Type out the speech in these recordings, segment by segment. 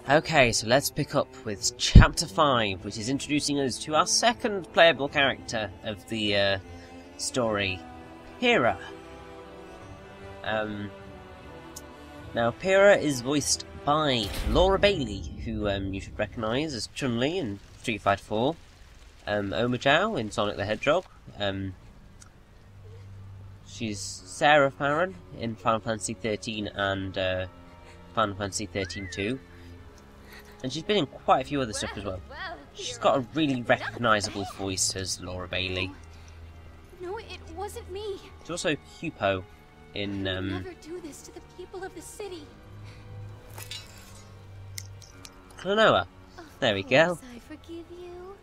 Okay, so let's pick up with Chapter 5, which is introducing us to our second playable character of the story, Pyrrha. Now, Pyrrha is voiced by Laura Bailey, who you should recognise as Chun-Li in Street Fighter 4, Oma Zhao in Sonic the Hedgehog. She's Sarah Farron in Final Fantasy 13 and Final Fantasy 13-2. And she's been in quite a few other stuff as well. She's got a really recognisable voice as Laura Bailey. No, it wasn't me. She's also Hupo in Never do this to the people of the city. Klonoa. There we go. I forgive you.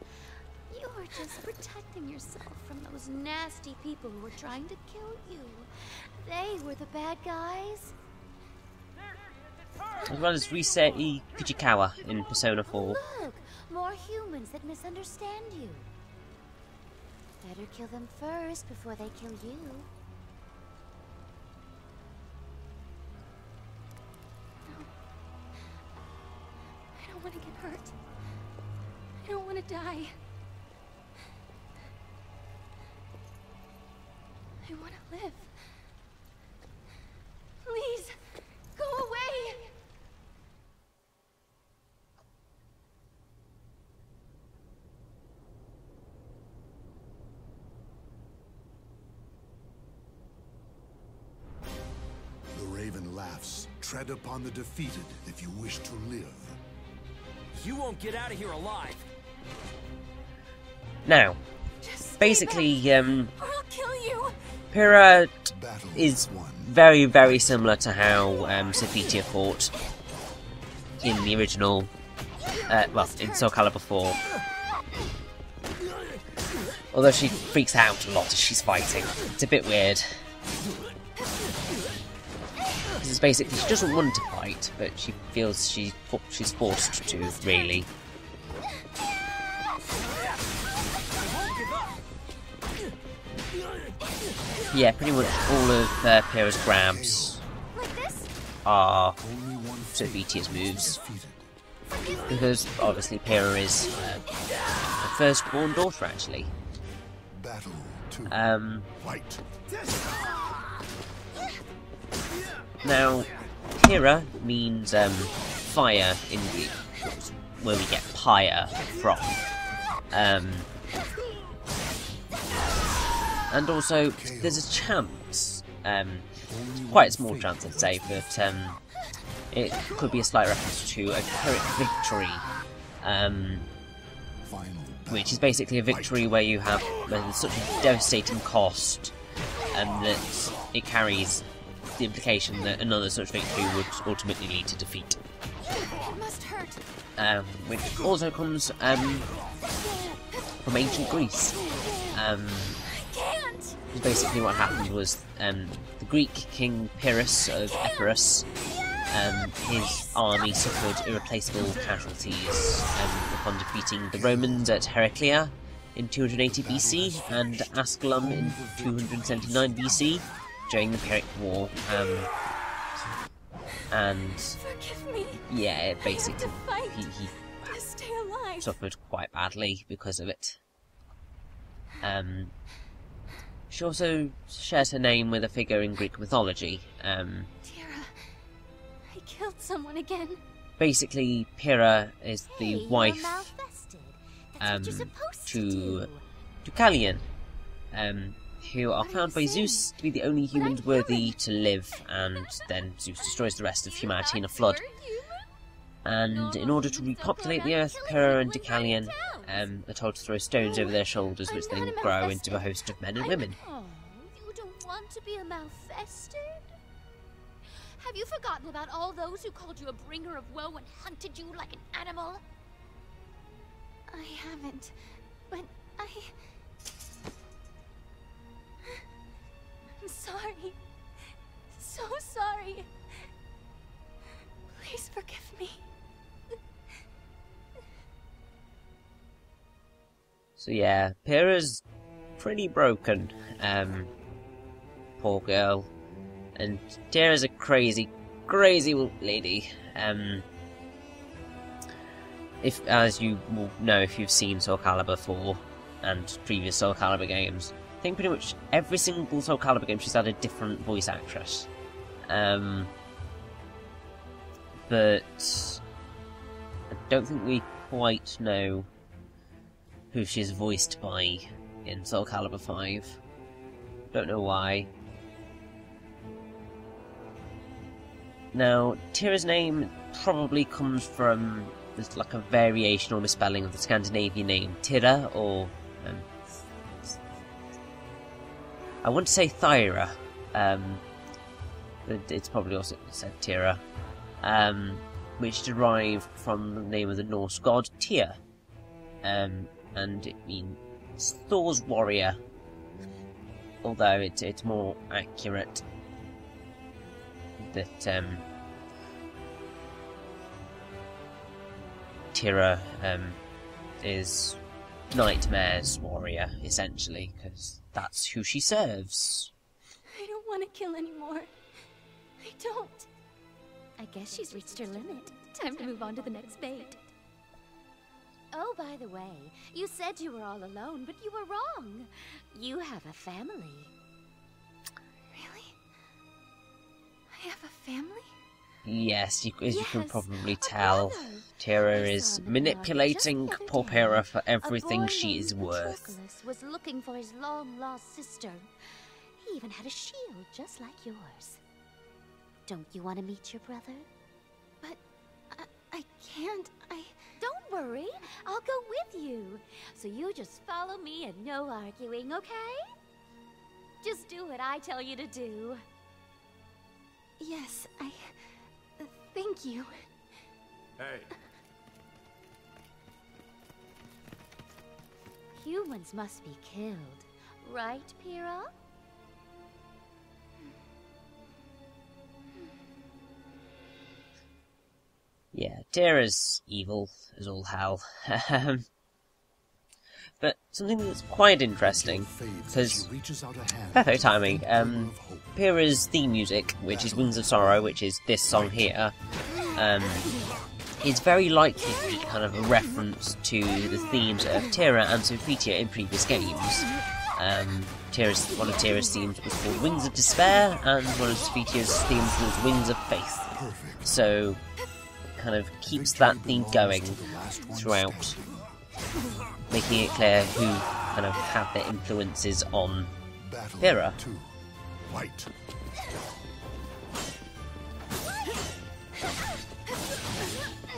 You were just protecting yourself from those nasty people who were trying to kill you. They were the bad guys. As well as Rise Kujikawa in Persona 4. Look, more humans that misunderstand you. Better kill them first before they kill you. No. I don't want to get hurt. I don't want to die. I want to live. Please, go away! The raven laughs. Tread upon the defeated if you wish to live. You won't get out of here alive. Now, Just basically, or I'll kill you. Pyrrha Battle is won. very, very similar to how Sophitia fought in the original, well, in Soul Calibur 4. Although she freaks out a lot as she's fighting. It's a bit weird. Because it's basically, she doesn't want to fight, but she feels she's forced to, really. Yeah, pretty much all of Pyrrha's grabs are Sophitia's moves. Because, obviously, Pyrrha is her firstborn daughter, actually. Battle two. Fight. Now, Pyrrha means fire in Greek, where we get pyre from. And also, there's a chance, quite a small chance I'd say, but it could be a slight reference to a Pyrrhic victory, which is basically a victory where you have such a devastating cost, and that it carries the implication that another such victory would ultimately lead to defeat. It must hurt. Which also comes from ancient Greece. Because basically what happened was the Greek king Pyrrhus of Epirus, his army suffered irreplaceable casualties upon defeating the Romans at Heraclea in 280 BC and Asculum in 279 BC during the Pyrrhic War. And yeah, basically he suffered quite badly because of it. She also shares her name with a figure in Greek mythology. Pyrrha, I killed someone again. Basically, Pyrrha is the wife to Callian, who are found by Zeus to be the only humans worthy to live, and then Zeus destroys the rest of humanity in a flood. And in order to repopulate the earth, Pyrrha and Deucalion are told to throw stones over their shoulders, which then grow into a host of men and women. Oh, you don't want to be a malfested? Have you forgotten about all those who called you a bringer of woe and hunted you like an animal? I haven't, but I'm sorry. So sorry. Please forgive me. So yeah, Pyrrha's pretty broken. Poor girl. And Tara's a crazy, crazy lady. if, as you will know if you've seen Soul Calibur 4 and previous Soul Calibur games, I think pretty much every single Soul Calibur game she's had a different voice actress. But I don't think we quite know who she's voiced by in Soul Calibur 5. Don't know why. Now, Tira's name probably comes from there's like a variation or misspelling of the Scandinavian name Tira, or I want to say Thyra, but it's probably also said Tira, which derived from the name of the Norse god Tyr, and it means Thor's warrior, although it's more accurate that Tira is Nightmare's warrior, essentially, because that's who she serves. I don't want to kill anymore. I don't. I guess she's reached her limit. Time to move on to the next bait. Oh, by the way, you said you were all alone, but you were wrong. You have a family. Really? I have a family? Yes, as you can probably tell, Tira is manipulating poor Pyrrha for everything she is worth. Patroclus was looking for his long-lost sister. He even had a shield just like yours. Don't you want to meet your brother? But I can't. Don't worry, I'll go with you. So you just follow me and no arguing, okay? Just do what I tell you to do. Yes, thank you. Hey. Humans must be killed, right, Pyrrha? Yeah, Tira's evil as all hell. But something that's quite interesting, because perfect timing, Pyrrha's theme music, which is Wings of Sorrow, which is this song here, is very likely kind of a reference to the themes of Tira and Sophitia in previous games. One of Tira's themes was called Wings of Despair, and one of Sophitia's themes was Wings of Faith. So, kind of keeps that theme going throughout, making it clear who kind of have their influences on Pyrrha.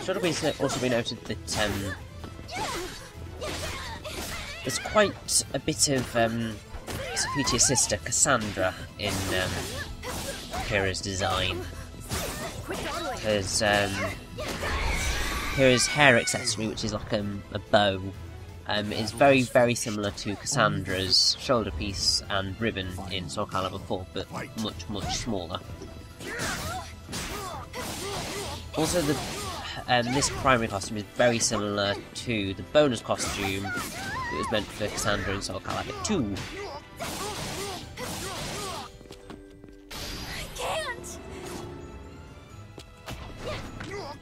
Should have also be noted that there's quite a bit of Sophitia's sister Cassandra in Pyrrha's design, because Pyrrha's hair accessory, which is like a bow, is very, very similar to Cassandra's shoulder piece and ribbon in Soul Calibur 4, but much, much smaller. Also, this primary costume is very similar to the bonus costume that was meant for Cassandra in Soul Calibur 2. I can't!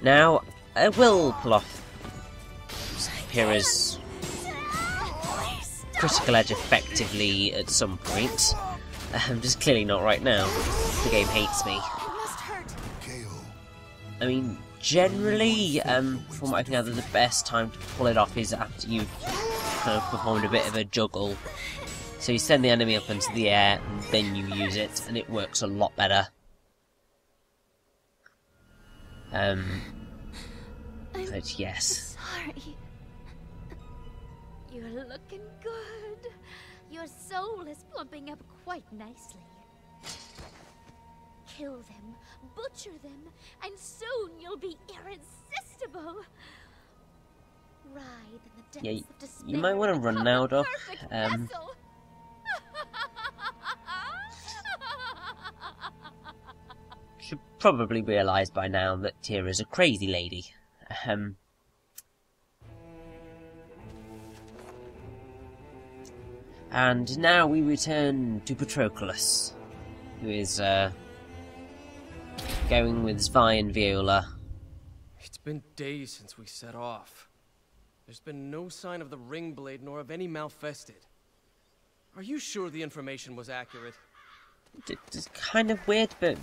Now, I will pull off Pyrrha's critical edge effectively at some point. Just clearly not right now, because the game hates me. It must hurt. I mean, generally, from what I can gather, the best time to pull it off is after you've kind of performed a bit of a juggle. So you send the enemy up into the air, and then you use it, and it works a lot better. But yes. Sorry. You're looking good. Your soul is plumping up quite nicely. Kill them, butcher them, and soon you'll be irresistible. Ride in the depths of despair. You might want to run now, Doc. Should probably realise by now that Tira's a crazy lady. And now we return to Patroclus, who is going with Z.W.E.I and Viola. It's been days since we set off. There's been no sign of the ring blade nor of any malfested. Are you sure the information was accurate? It's kind of weird, but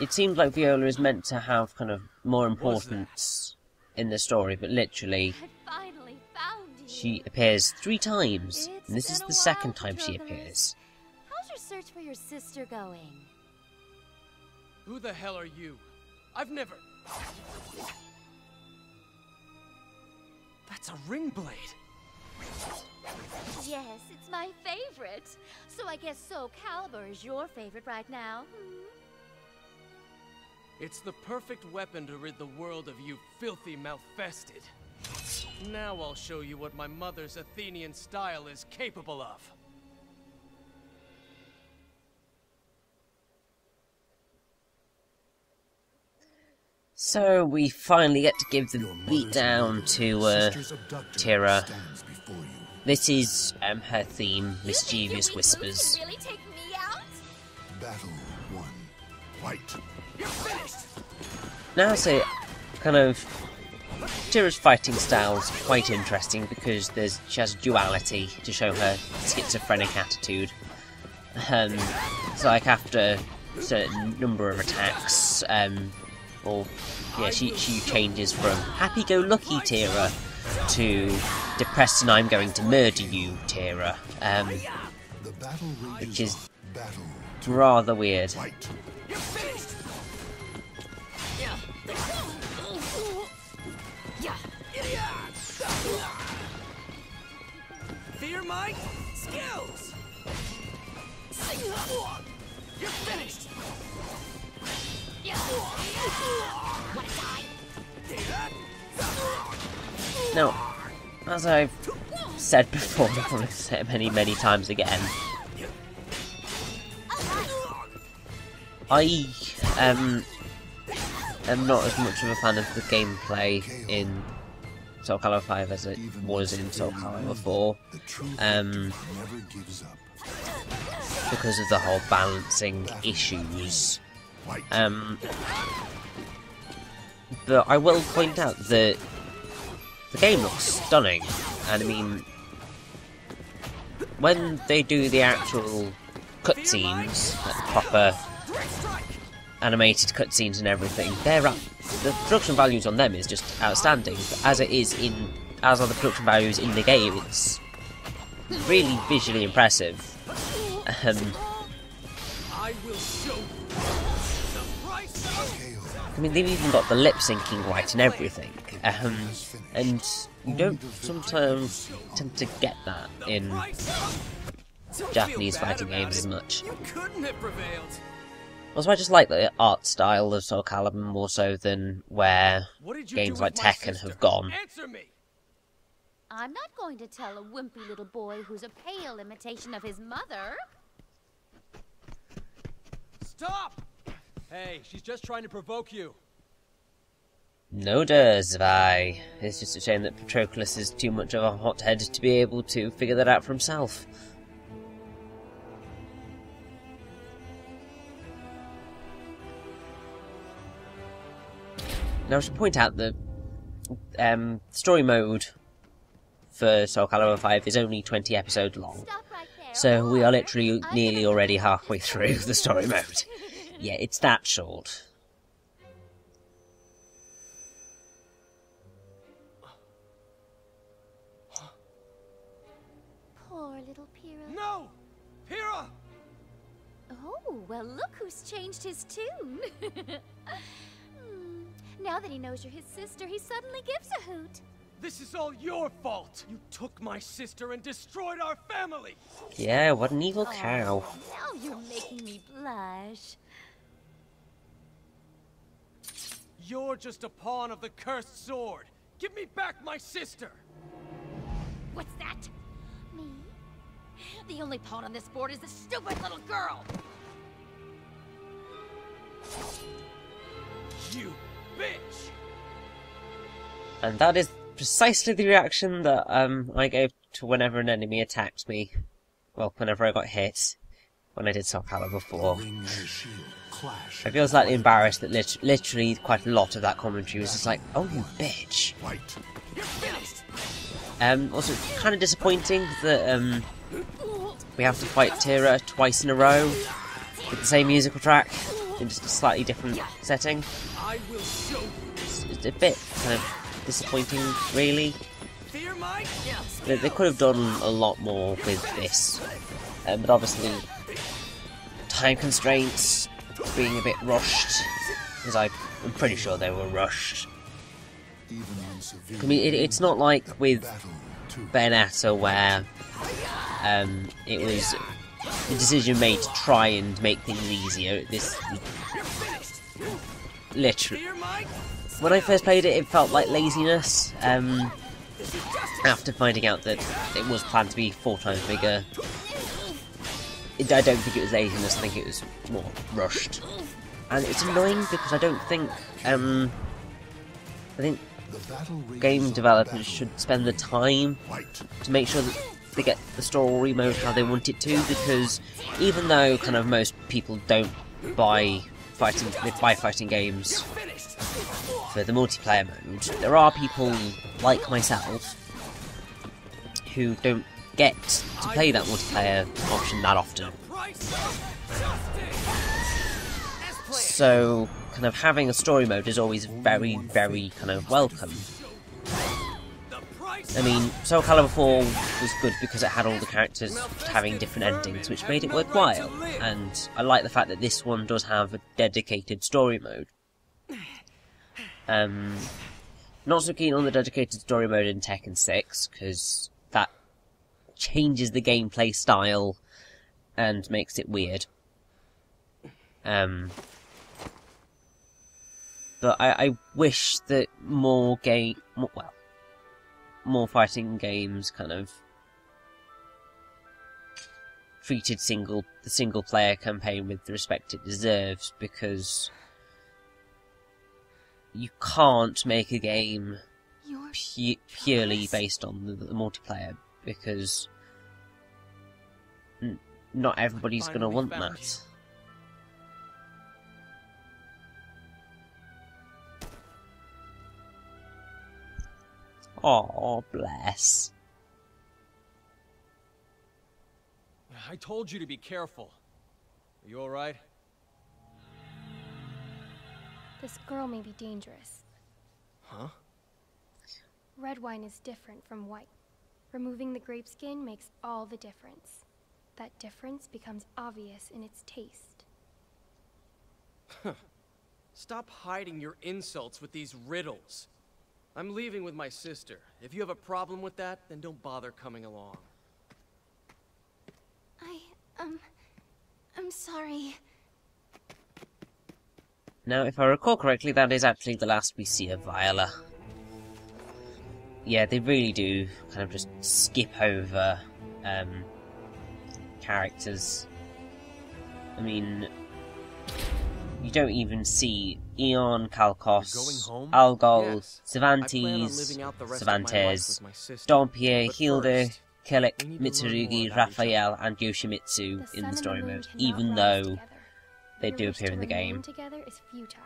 it seems like Viola is meant to have kind of more importance in the story, but literally, I finally found you. she appears 3 times, It's and this is been the a second while, time she Patroclus. appears. How's your search for your sister going? Who the hell are you? I've never... That's a ring blade. Yes, it's my favorite. So I guess Calibur is your favorite right now. It's the perfect weapon to rid the world of you filthy malfested. Now I'll show you what my mother's Athenian style is capable of. So we finally get to give the beatdown to Tira. This is her theme, Mischievous Whispers. You really take me out? Battle 1. Fight. You're finished! Now, so kind of Tira's fighting style is quite interesting because she has duality to show her schizophrenic attitude. It's like after a certain number of attacks, she changes from happy-go-lucky Tira to depressed and I'm going to murder you Tira, which is rather weird. Fear my skills! You're finished! Now, as I've said before, I'm going to say it many times again, I am not as much of a fan of the gameplay in Soul Calibur 5 as it was in Soul Calibur 4, because of the whole balancing issues. But I will point out that the game looks stunning, and I mean, when they do the actual cutscenes, like the proper animated cutscenes and everything, the production values on them is just outstanding. But as are the production values in the game, it's really visually impressive. I will show you the price of... I mean, they've even got the lip syncing right and everything, and you don't sometimes tend to get that in Japanese fighting games as much. You couldn't have prevailed. Also, I just like the art style of Soul Calibur more so than where games like Tekken have gone. Answer me. I'm not going to tell a wimpy little boy who's a pale imitation of his mother. Stop! Hey, she's just trying to provoke you. No Z.W.E.I. It's just a shame that Patroclus is too much of a hothead to be able to figure that out for himself. Now I should point out that story mode for Soul Calibur 5 is only 20 episodes long. Stop right there. So we are literally nearly already halfway through the story mode. Yeah, it's that short. Poor little Pyrrha. No! Pyrrha! Oh, well look who's changed his tune. Now that he knows you're his sister, he suddenly gives a hoot. This is all your fault! You took my sister and destroyed our family! Yeah, what an evil cow. Oh, now you're making me blush. You're just a pawn of the cursed sword! Give me back my sister! What's that? Me? The only pawn on this board is this stupid little girl! You bitch! And that is precisely the reaction that I gave to whenever an enemy attacked me. Well, whenever I got hit. When I did Soul Calibur 4. I feel slightly embarrassed that literally quite a lot of that commentary was just like, oh you bitch. You're finished! Also, kind of disappointing that we have to fight Tira twice in a row with the same musical track in just a slightly different setting. It's a bit kind of disappointing, really. They could have done a lot more with this, but obviously time constraints, being a bit rushed, because I'm pretty sure they were rushed. I mean, it's not like with Bayonetta where it was a decision made to try and make things easier. This literally, when I first played it, it felt like laziness. After finding out that it was planned to be 4 times bigger, I don't think it was laziness. I think it was more rushed, and it's annoying because I don't think I think game developers should spend the time to make sure that they get the story mode how they want it to, because even though kind of most people don't buy fighting games for the multiplayer mode, there are people like myself who don't get to play that multiplayer option that often. So kind of having a story mode is always very, very kind of welcome. I mean, Soul Calibur 4 was good because it had all the characters having different endings, which made it worthwhile, and I like the fact that this one does have a dedicated story mode. Not so keen on the dedicated story mode in Tekken 6, because that changes the gameplay style and makes it weird. But I wish that more fighting games kind of treated the single player campaign with the respect it deserves, because you can't make a game purely based on the multiplayer, because not everybody's going to want that. Oh, bless. I told you to be careful. Are you alright? This girl may be dangerous. Huh? Red wine is different from white. Removing the grape skin makes all the difference. That difference becomes obvious in its taste. Stop hiding your insults with these riddles. I'm leaving with my sister. If you have a problem with that, then don't bother coming along. I'm sorry. Now, if I recall correctly, that is actually the last we see of Viola. Yeah, they really do kind of just skip over characters. I mean, you don't even see Eon, Kalkos, Algol, Yes. Cervantes, Dompier, Hilda, Kellic, Mitsurugi, Raphael, and Yoshimitsu in the story mode, even though they do appear in the game. Together is futile.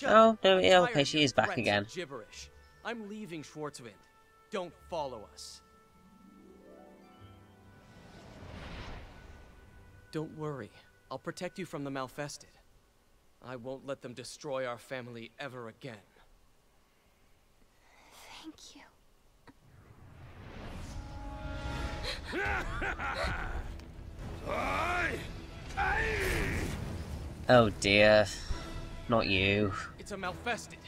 Oh, no, yeah, okay, she is back again. Gibberish. I'm leaving Schwarzwind. Don't follow us. Don't worry. I'll protect you from the Malfested. I won't let them destroy our family ever again. Thank you. Oh dear. Not you. It's a Malfested.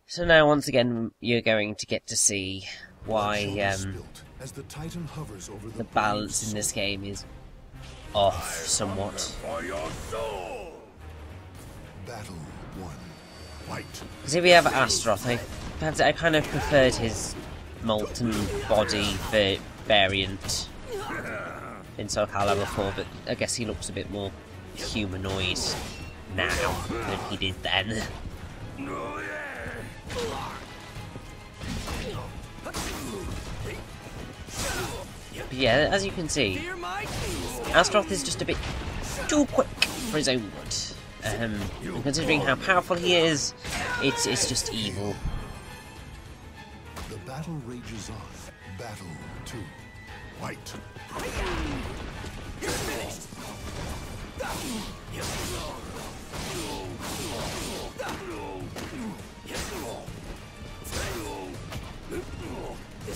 So now, once again, you're going to get to see why the balance in this game is off somewhat. Battle 1. Fight. Because here we have Astaroth. I kind of preferred his molten body variant in Soul Calibur 4, but I guess he looks a bit more humanoid now than he did then. But yeah, as you can see, Astaroth is just a bit too quick for his own good. And considering how powerful he is, it's just evil. The battle rages on. Battle 2. White.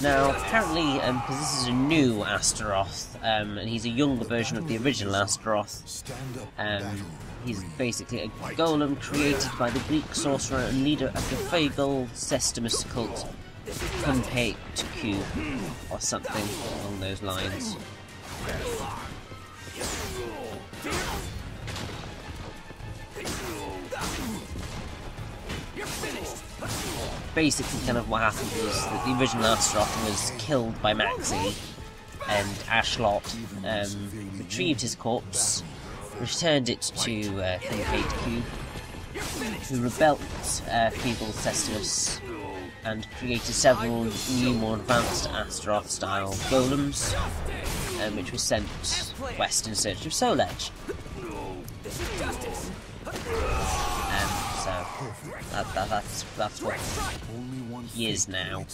Now, apparently, because this is a new Astaroth, and he's a younger version of the original Astaroth, he's basically a golem created by the Greek sorcerer and leader of the Fagal Sestimus cult, Q, or something along those lines. Basically, kind of what happened was that the original Astaroth was killed by Maxie, and Ashlot retrieved his corpse, returned it to Q, who rebuilt Feeble Cestus, and created several new, more advanced Astaroth-style golems, which were sent west in search of Soul Edge. That's what he is now.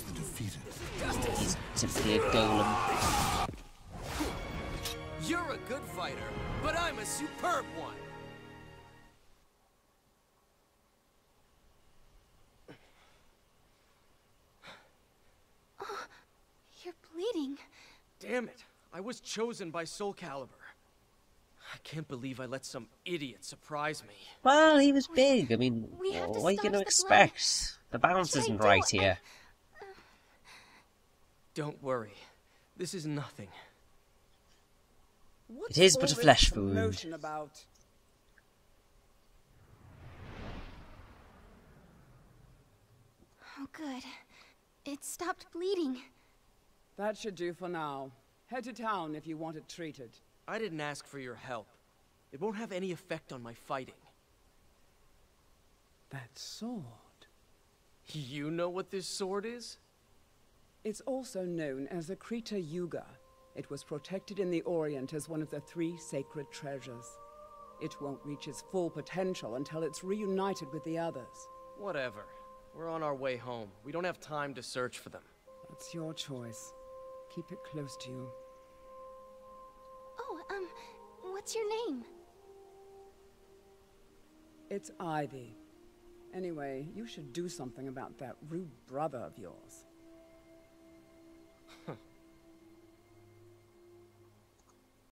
He's simply a golem. You're a good fighter, but I'm a superb one. Oh, you're bleeding. Damn it. I was chosen by Soul Calibur. I can't believe I let some idiot surprise me. Well, he was big. I mean, what are you going to expect? The balance isn't right here. Don't worry. This is nothing. It is but a flesh wound. About? Oh, good. It stopped bleeding. That should do for now. Head to town if you want it treated. I didn't ask for your help. It won't have any effect on my fighting. That sword. You know what this sword is? It's also known as the Krita Yuga. It was protected in the Orient as one of the 3 sacred treasures. It won't reach its full potential until it's reunited with the others. Whatever. We're on our way home. We don't have time to search for them. That's your choice. Keep it close to you. Oh, what's your name? It's Ivy. Anyway, you should do something about that rude brother of yours.